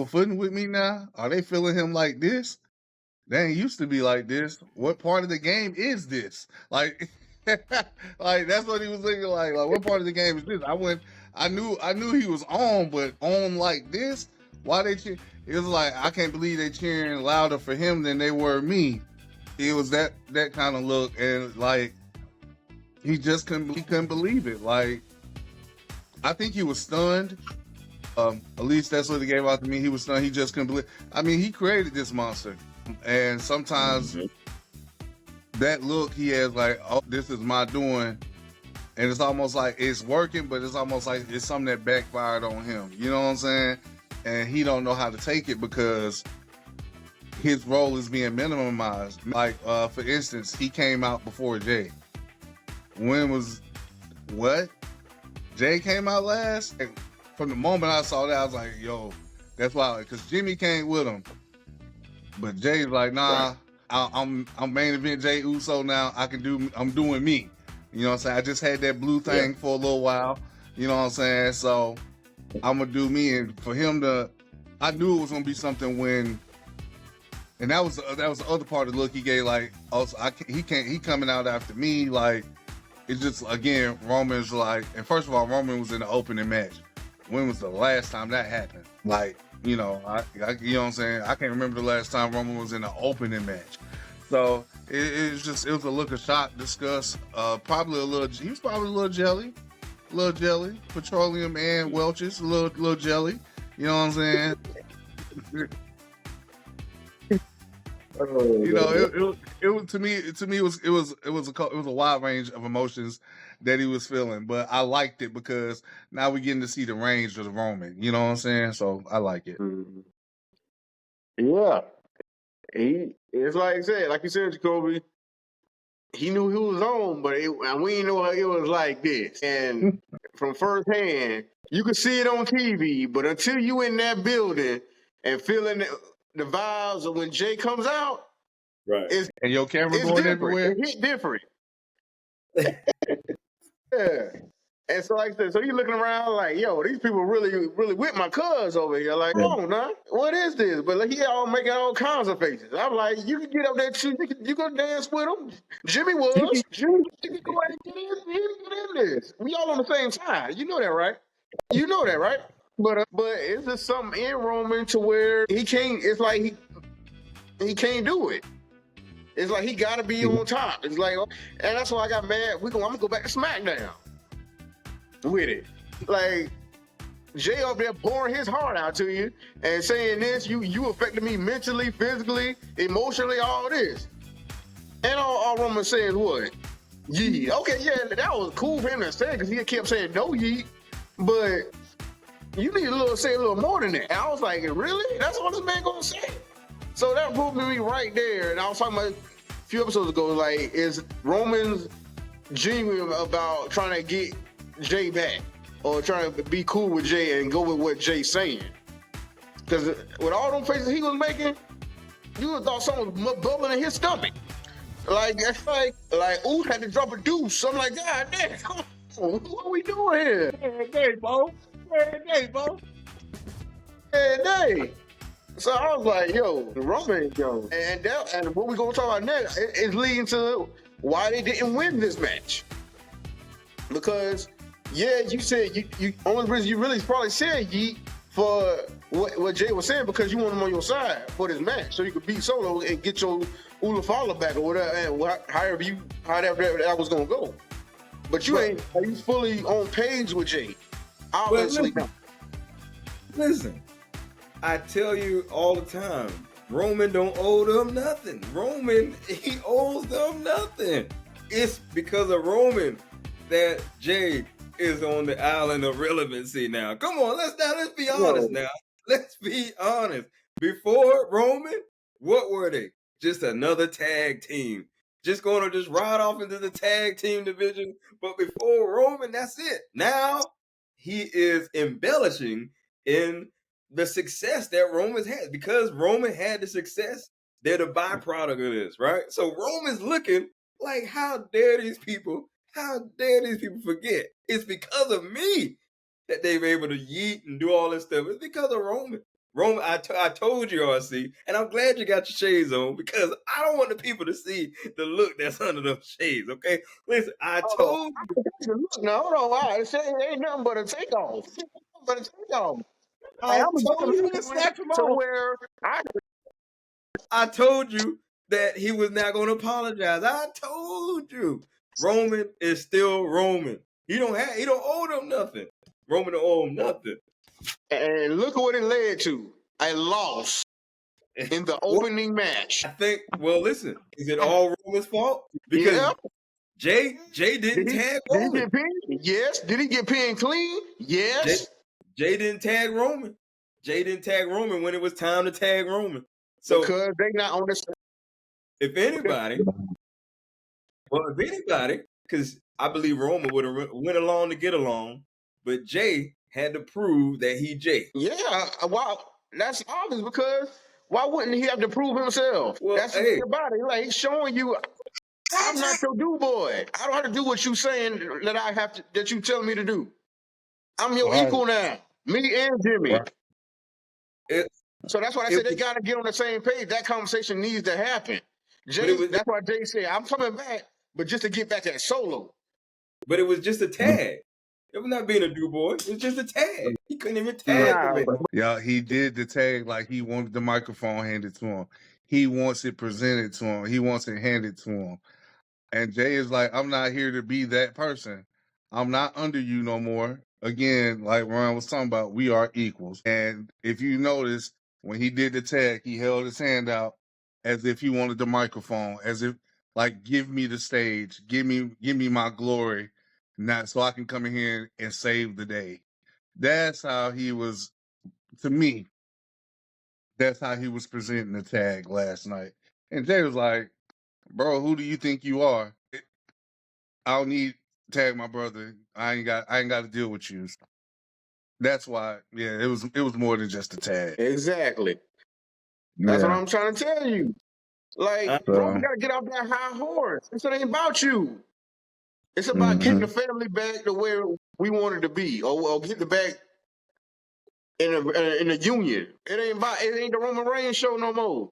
footing with me now? Are they feeling him like this? They ain't used to be like this. What part of the game is this? Like, like that's what he was thinking. Like, what part of the game is this? I knew he was on, but on like this. Why they cheer? It was like I can't believe they cheering louder for him than they were me. It was that kind of look, and like he just couldn't believe it. Like I think he was stunned. At least that's what he gave out to me. He was stunned. He just couldn't believe. I mean, he created this monster, and sometimes that look he has, like, oh, this is my doing, and it's almost like it's working, but it's almost like it's something that backfired on him. You know what I'm saying? And he don't know how to take it because his role is being minimized. Like, for instance, he came out before Jey. When was what? Jey came out last. And from the moment I saw that, I was like, yo, that's why, because Jimmy came with him. But Jay's like, nah, right. I'm main event Jey Uso now. I'm doing me. You know what I'm saying? I just had that blue thing for a little while. You know what I'm saying? So I'm gonna do me. And for him I knew it was gonna be something when, and that was the other part of the look he gave. Like, also, he coming out after me. Like, it's just, again, Roman's like, and first of all, Roman was in the opening match. When was the last time that happened? Like, you know, you know what I'm saying? I can't remember the last time Roman was in an opening match. So it was a look of shock, disgust, he was probably a little jelly, petroleum and Welch's, a little jelly. You know what I'm saying? You know, it was to me it was a wide range of emotions that he was feeling, but I liked it because now we're getting to see the range of the Roman. You know what I'm saying? So I like it. Mm-hmm. Yeah, it's like I said, like you said, Jacoby. He knew he was on, but we didn't know it was like this. And from firsthand, you could see it on TV, but until you in that building and feeling the vibes of when Jey comes out, right? And your camera going different. everywhere. It hit different. Yeah. And so, like I said, so you looking around like, yo, these people really with my cuz over here. Like, oh, nah, what is this? But like, he all making all kinds of faces. I'm like, you can get up there too. You can dance with him. Jimmy was. Jimmy, you can go ahead and get in this. We all on the same side. You know that, right? You know that, right? But it's just something in Roman to where he can't. It's like he can't do it. It's like he got to be on top. It's like, and that's why I got mad. I'm gonna go back to SmackDown with it. Like, Jey up there pouring his heart out to you and saying this, you affected me mentally, physically, emotionally, all this. And all Roman saying what? Yeet. Okay, yeah, that was cool for him to say because he kept saying no yeet. But you need to say a little more than that. And I was like, really? That's all this man gonna say? So that proved me right there. And I was talking about a few episodes ago, like, is Roman's genuine about trying to get Jey back or trying to be cool with Jey and go with what Jey's saying? Because with all them faces he was making, you would have thought something was bubbling in his stomach. Like, that's like Ooh had to drop a deuce. I'm like, God damn, what are we doing here? Hey, Bo. Hey. So I was like, yo, Roman, yo. And what we're going to talk about next is leading to why they didn't win this match. Because, yeah, you said, you only reason you really probably said yeet for what Jey was saying because you want him on your side for this match. So you could beat Solo and get your Ulafala back or whatever, and however that was going to go. But are you fully on page with Jey? Obviously not. Listen, I tell you all the time, Roman don't owe them nothing. Roman, he owes them nothing. It's because of Roman that Jey is on the island of relevancy now. Come on, let's be honest now. Let's be honest. Before Roman, what were they? Just another tag team. Just going to ride off into the tag team division. But before Roman, that's it. Now he is embellishing in the success that Roman's had. Because Roman had the success, they're the byproduct of this, right? So Roman's looking like, how dare these people forget? It's because of me that they've able to yeet and do all this stuff. It's because of Roman. Roman, I told you, RC, and I'm glad you got your shades on because I don't want the people to see the look that's under those shades. Okay, listen, I told you. No, hold on, why? It ain't nothing but a takeoff. But a takeoff. I I'm told gonna you get to snatch him to off. where I told you that he was not going to apologize. I told you. Roman is still Roman. He don't owe them nothing. Roman don't owe him nothing. and look what it led to. A loss in the opening match. I think, well, listen, is it all Roman's fault? Because Jey didn't tag Roman. Did he get pinned? Yes. Did he get pinned clean? Yes. Jey didn't tag Roman. Jey didn't tag Roman when it was time to tag Roman. So because they not on the. If anybody, because I believe Roman would have went along to get along, but Jey had to prove that he Jey. Yeah, wow, that's obvious because why wouldn't he have to prove himself? Well, that's the thing about it. Like he's showing you, I'm not your dude boy. I don't have to do what you saying that I have to. That you telling me to do. I'm your equal now. Me and Jimmy. So that's why I said they got to get on the same page. That conversation needs to happen. That's why Jey said, I'm coming back, but just to get back at Solo. But it was just a tag. It was not being a do boy. It was just a tag. He couldn't even tag. Yeah, he did the tag like he wanted the microphone handed to him. He wants it presented to him. He wants it handed to him. And Jey is like, I'm not here to be that person. I'm not under you no more. Again, like Ron was talking about, we are equals. And if you notice, when he did the tag, he held his hand out as if he wanted the microphone, as if like, give me the stage, give me my glory, not so I can come in here and save the day. That's how he was, to me, that's how he was presenting the tag last night. And Jey was like, bro, who do you think you are? I don't need to tag my brother. I ain't got to deal with you. That's why, yeah, it was more than just a tag. Exactly. That's what I'm trying to tell you. Like, bro, we gotta get off that high horse. This ain't about you. It's about getting the family back to where we wanted to be, or getting it back in a union. It ain't the Roman Reigns show no more.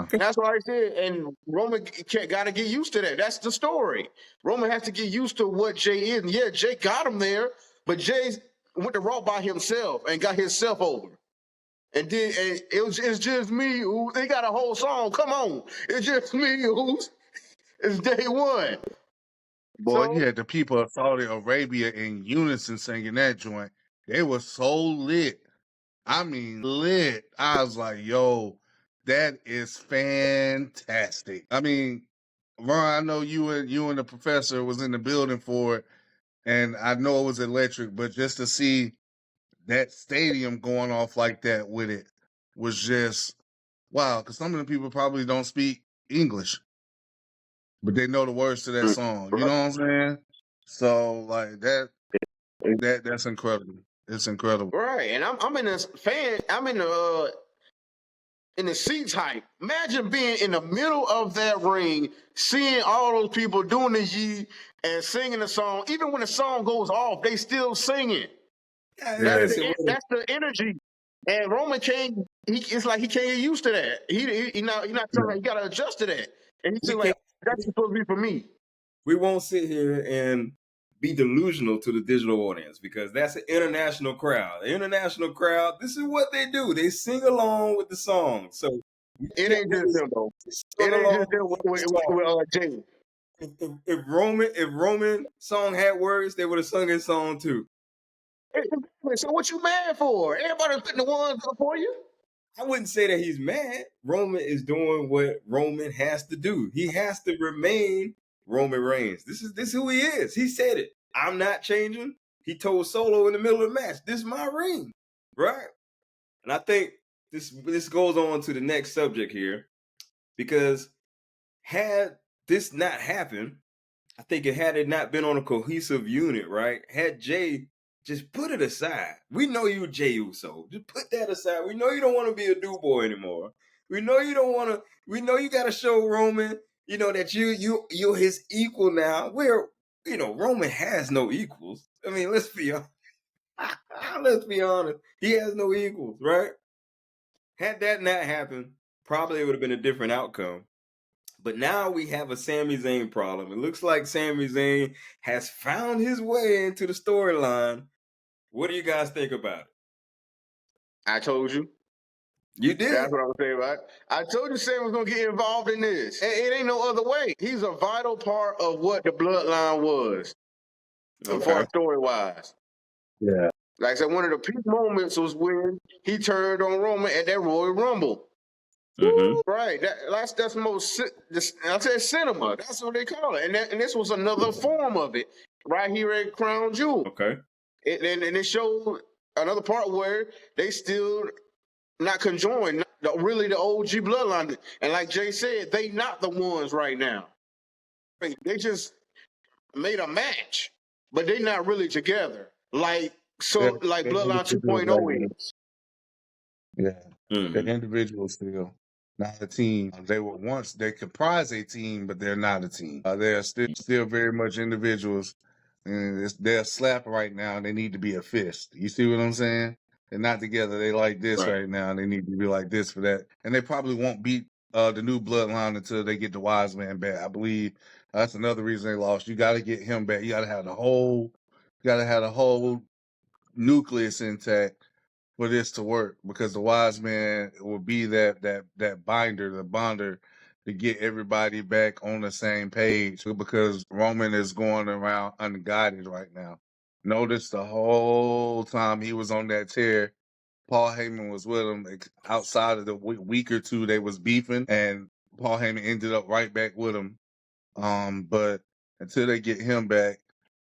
That's what I said. And Roman got to get used to that. That's the story. Roman has to get used to what Jey is. And yeah, Jey got him there, but Jey went to Raw by himself and got himself over. And then it's just me who they got a whole song. Come on. It's just me who's it's day one. Boy, you had the people of Saudi Arabia in unison singing that joint. They were so lit. I mean, lit. I was like, yo, that is fantastic. I mean, Ron, I know you and the professor was in the building for it, and I know it was electric, but just to see that stadium going off like that with it was just wow, because some of the people probably don't speak English, but they know the words to that song. You know what I'm saying? So like that's incredible. It's incredible. Right. And I'm in this fan, I'm in the seats hype. Imagine being in the middle of that ring, seeing all those people doing the Yee and singing the song. Even when the song goes off, they still sing it. That's the energy. And Roman it's like he can't get used to that. He not telling he gotta adjust to that. And he's like, that's supposed to be for me. We won't sit here and be delusional to the digital audience because that's an international crowd. The international crowd, this is what they do. They sing along with the song. So it ain't just them though. It ain't just them with Jey. If Roman song had words, they would have sung his song too. So what you mad for? Everybody's putting the ones up for you. I wouldn't say that he's mad. Roman is doing what Roman has to do. He has to remain Roman Reigns. This is who he is. He said it. I'm not changing. He told Solo in the middle of the match, this is my ring, right? And I think this goes on to the next subject here, because had this not happened, I think had it not been on a cohesive unit, right? Had Jey just put it aside. We know you Jey Uso. Just put that aside. We know you don't want to be a do boy anymore. We know you don't want to. We know you got to show Roman, that you're his equal now. Where Roman has no equals. I mean, let's be honest. Let's be honest. He has no equals, right? Had that not happened, probably it would have been a different outcome. But now we have a Sami Zayn problem. It looks like Sami Zayn has found his way into the storyline. What do you guys think about it? I told you. You did. That's what I was saying about it. I told you Sam was going to get involved in this. It ain't no other way. He's a vital part of what the Bloodline was, as far as story-wise. Yeah. Like I said, one of the peak moments was when he turned on Roman at that Royal Rumble. Mm-hmm. Right. That's most, I said cinema. That's what they call it. And this was another form of it right here at Crown Jewel. Okay. And it showed another part where they still not conjoined, really the OG Bloodline. And like Jay said, they not the ones right now. They just made a match, but they not really together. Like Bloodline 2.0 is. Yeah. Mm-hmm. They're individuals still, not a team. They comprise a team, but they're not a team. They're still very much individuals. And they're a slap right now, and they need to be a fist. You see what I'm saying? They're not together. They like this right now, and they need to be like this for that. And they probably won't beat the new Bloodline until they get the Wise Man back. I believe that's another reason they lost. You got to get him back. You got to have the whole nucleus intact for this to work, because the Wise Man will be that binder, the bonder, to get everybody back on the same page, because Roman is going around unguided right now. Notice the whole time he was on that tear, Paul Heyman was with him. Outside of the week or two they was beefing, and Paul Heyman ended up right back with him. But until they get him back,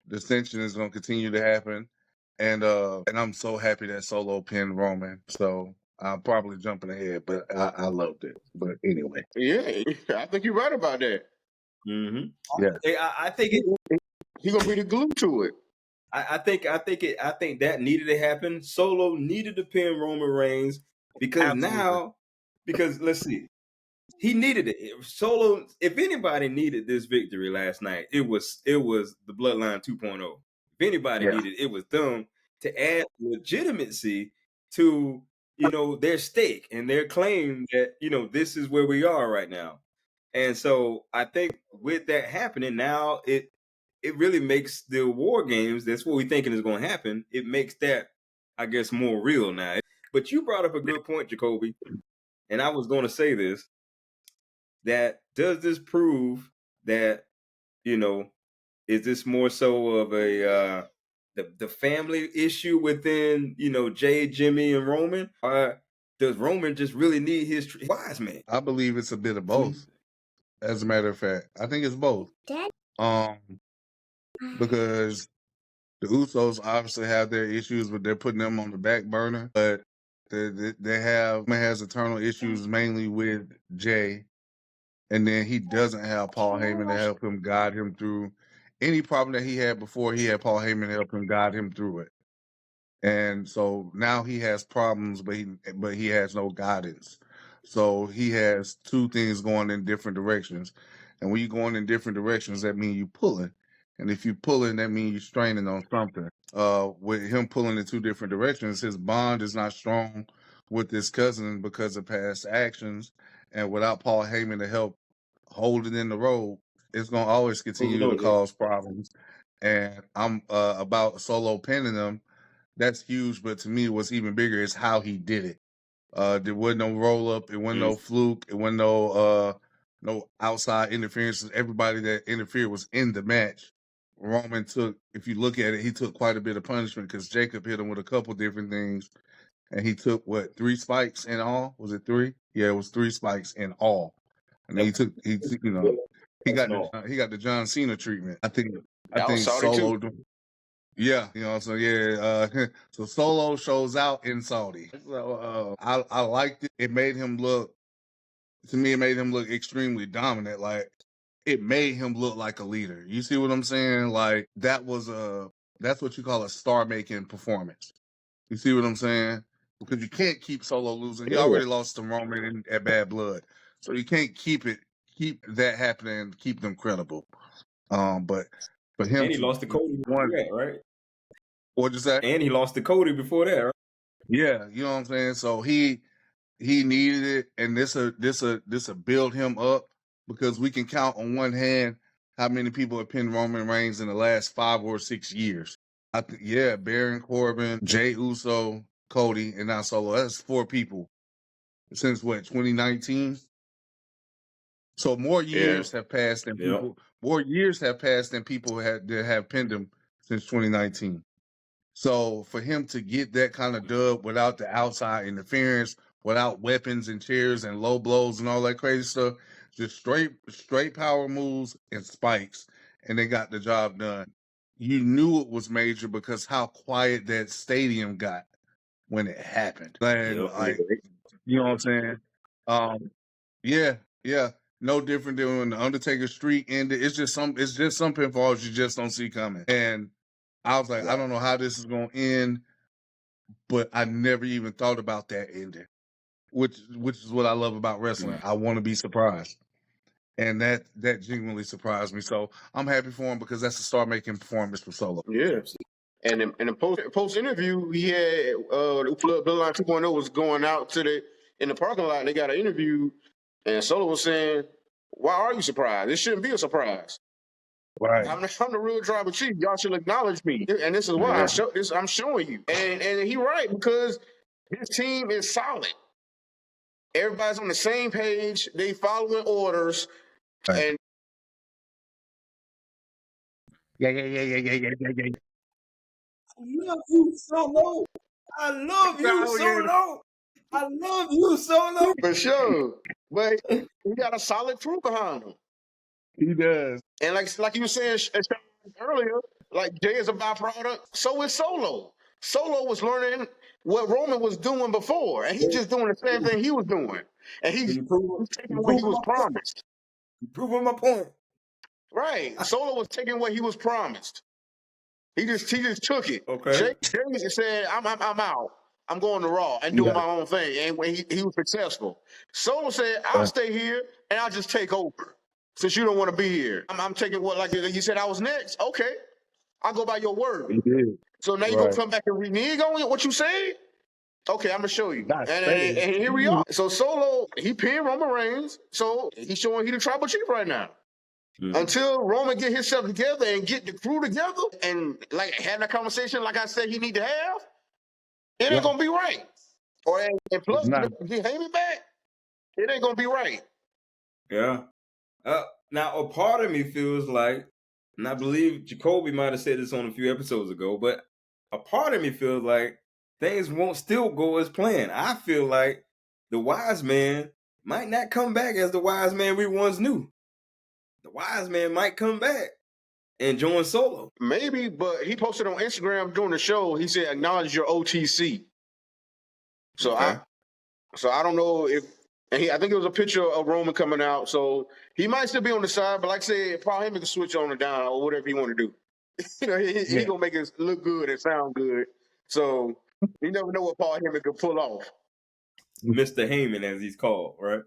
the Ascension is going to continue to happen. And I'm so happy that Solo pinned Roman. So I'm probably jumping ahead, but I loved it. But anyway. Yeah, I think you're right about that. Mm-hmm. Yeah. I think he's gonna be the glue to it. I think that needed to happen. Solo needed to pin Roman Reigns because let's see. He needed it. Solo, if anybody needed this victory last night, it was the Bloodline 2.0. If anybody needed it was them to add legitimacy to, their stake and their claim that, this is where we are right now. And so I think with that happening now, it really makes the War Games, that's what we're thinking is going to happen. It makes that, I guess, more real now. But you brought up a good point, Jacoby, and I was going to say this. That does this prove that, is this more so of a the family issue within, Jey, Jimmy, and Roman? Or does Roman just really need his Wise Man? I believe it's a bit of both. As a matter of fact, I think it's both. Because the Usos obviously have their issues, but they're putting them on the back burner. But Roman has internal issues mainly with Jey. And then he doesn't have Paul Heyman to help him guide him through any problem that he had before. He had Paul Heyman to help him guide him through it. And so now he has problems, but he has no guidance. So he has two things going in different directions. And when you're going in different directions, that means you're pulling. And if you're pulling, that means you're straining on something. With him pulling in two different directions, his bond is not strong with his cousin because of past actions. And without Paul Heyman to help hold it in the road, it's going to always continue to cause problems. And I'm about Solo pinning them. That's huge. But to me, what's even bigger is how he did it. There wasn't no roll up. It wasn't no fluke. It wasn't no outside interference. Everybody that interfered was in the match. Roman took, if you look at it, he took quite a bit of punishment because Jacob hit him with a couple different things. And he took, 3 spikes in all? Was it 3? Yeah, it was 3 spikes in all. And then he got the John Cena treatment. I think Solo. Yeah, so Solo shows out in Saudi. So I liked it. It made him look extremely dominant. Like, it made him look like a leader. You see what I'm saying? Like, that's what you call a star-making performance. You see what I'm saying? Because you can't keep Solo losing. He already lost to Roman at Bad Blood. So you can't keep that happening and keep them credible. But for him, and he lost to Cody, right? What'd you say? And he lost to Cody before that, right? Yeah, you know what I'm saying. So he needed it, and this'll build him up, because we can count on one hand how many people have pinned Roman Reigns in the last 5 or 6 years. Baron Corbin, Jey Uso, Cody, and now Solo. That's 4 people since 2019. So more years have passed than people. More years have passed than people that have pinned him since 2019. So for him to get that kind of dub without the outside interference, without weapons and chairs and low blows and all that crazy stuff, just straight power moves and spikes, and they got the job done. You knew it was major because how quiet that stadium got when it happened. And you know what I'm saying? Yeah. No different than when the Undertaker streak ended. It's just some pinfalls you just don't see coming. And I was like, I don't know how this is going to end, but I never even thought about that ending, which is what I love about wrestling. I want to be surprised, and that genuinely surprised me. So I'm happy for him, because that's a star-making performance for Solo. Yeah. And in the post interview, he had Bloodline 2.0 was going out in the parking lot. They got an interview, and Solo was saying, "Why are you surprised? This shouldn't be a surprise. Right. I'm the real tribal chief. Y'all should acknowledge me, and this is why I'm showing you." And he right, because his team is solid. Everybody's on the same page. They following orders, and Yeah. I love you, Solo. I love you, Solo. I love you, Solo. For sure. But he got a solid crew behind him. He does. And like you were saying earlier, like Jey is a byproduct, so is Solo. Solo was learning what Roman was doing before, and he's just doing the same thing he was doing. And he's taking what he was promised. Proving my point. Right. Solo was taking what he was promised. He just took it. Okay. Jey said, I'm out. I'm going to Raw and doing my own thing. And when he was successful. Solo said, I'll stay here and I'll just take over. Since you don't want to be here. I'm taking what, like you said I was next. Okay. I'll go by your word. So now you're going to come back and renege on what you said? Okay, I'm going to show you. And here we are. So Solo, he pinned Roman Reigns. So he's showing he the tribal chief right now. Until Roman get himself together and get the crew together and like have that conversation like I said he need to have, it ain't gonna be right. Or and plus get Heyman back, it ain't gonna be right. Yeah. Now a part of me feels like, and I believe Jacoby might have said this on a few episodes ago, but a part of me feels like things won't still go as planned. I feel like the wise man might not come back as the wise man we once knew. The wise man might come back and join Solo. Maybe, but he posted on Instagram during the show, he said, acknowledge your OTC. So I don't know if, and I think it was a picture of Roman coming out, so he might still be on the side, but like I said, Paul Heyman can switch on and down or whatever he want to do. You know, he gonna make it look good and sound good. So you never know what Paul Heyman can pull off. Mr. Heyman, as he's called, right?